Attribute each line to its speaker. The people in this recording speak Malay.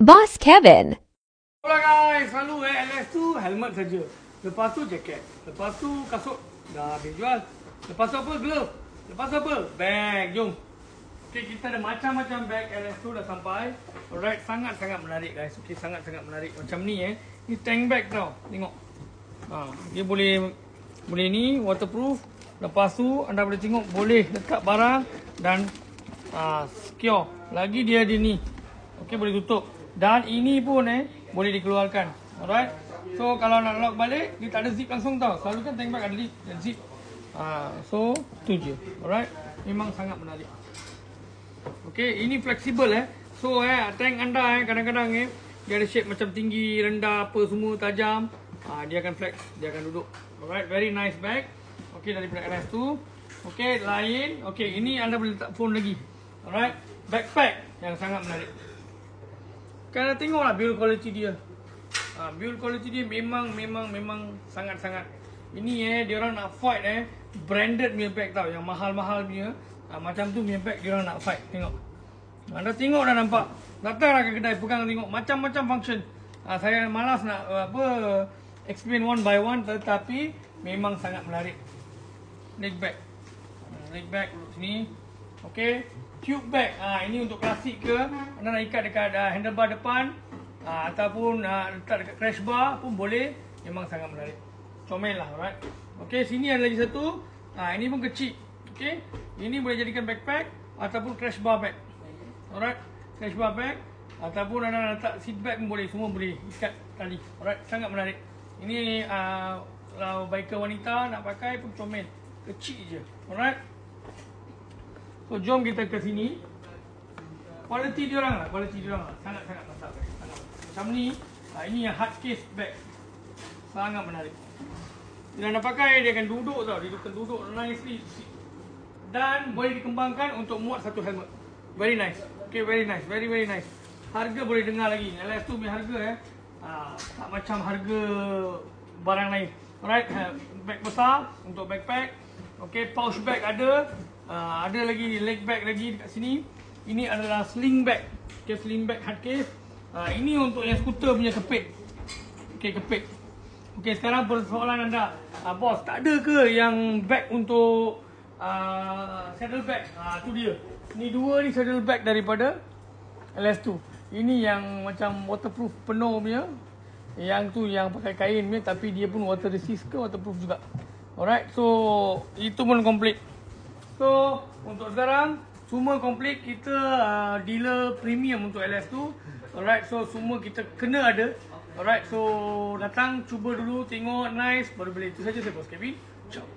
Speaker 1: Boss Kevin.
Speaker 2: Hola guys, selalu LS tu helmet saja. Lepas tu jaket. Lepas tu kasut dah habis jual. Lepas tu apa? Glove. Lepas tu apa? Bag. Jom. Okay, kita ada macam-macam bag LS tu dah sampai. Alright, sangat-sangat menarik guys. Okay, sangat-sangat menarik. Macam ni Ni tank bag tau. Tengok. Dia boleh ni waterproof. Lepas tu anda boleh tengok boleh letak barang dan secure. Lagi dia ada ni. Okey, boleh tutup. Dan ini pun boleh dikeluarkan. Alright. So kalau nak lock balik, dia tak ada zip langsung tau. Selalu kan tank bag ada zip. So tu je. Alright. Memang sangat menarik. Okey, ini fleksibel So tank anda kadang-kadang dia ada shape macam tinggi, rendah, apa semua tajam. Dia akan flex, dia akan duduk. Alright, very nice bag. Okey, daripada LS tu. Okey, lain. Okey, ini anda boleh letak phone lagi. Alright. Backpack yang sangat menarik. Kalian tengoklah build quality dia. Build quality dia memang sangat-sangat. Ini dia orang nak fight branded punya bag tau, yang mahal-mahal punya. Macam tu punya bag dia orang nak fight. Tengok. Anda tengok dah nampak. Datanglah ke kedai, pegang tengok macam-macam function. Saya malas nak explain one by one, tetapi memang sangat menarik. Leg bag. Leg bag duduk sini. Okey. Tube bag. Ini untuk klasik ke, anda nak ikat dekat handlebar depan ataupun letak dekat crash bar pun boleh. Memang sangat menarik. Comel lah, alright. Okey, sini ada lagi satu. Ini pun kecil. Okey. Ini boleh jadikan backpack ataupun crash bar bag. Alright. Crash bar bag ataupun anda nak letak seat bag pun boleh. Semua boleh ikat tali. Alright, sangat menarik. Ini kalau biker wanita nak pakai pun comel. Kecil je. Alright. So jom kita ke sini. Kualiti dia orang lah, sangat-sangat mantap guys. Macam ni, ini yang hard case bag. Sangat menarik. Bila anda pakai dia akan duduk tau, dia akan duduk nicely. Dan boleh dikembangkan untuk muat satu helmet. Very nice. Okay, very nice, very nice. Harga boleh dengar lagi. LS tu punya harga tak macam harga barang lain. Alright, bag besar untuk backpack. Okay, pouch bag ada. Ada lagi leg bag lagi dekat sini. Ini adalah sling bag. Okay, sling bag hard case. Ini untuk yang skuter punya kepit. Okay, kepit. Okay, sekarang persoalan anda, bos, tak ada ke yang bag untuk saddle bag? Tu dia. Ni dua ni saddle bag daripada LS2. Ini yang macam waterproof penuh punya. Yang tu yang pakai kain punya, tapi dia pun water resist ke waterproof juga. Alright, so itu pun komplit. So untuk sekarang semua komplit. Kita dealer premium untuk LS2. Alright, so semua kita kena ada. Alright, so datang cuba dulu, tengok nice, baru beli. Itu saja saya Boss Kevin. Ciao.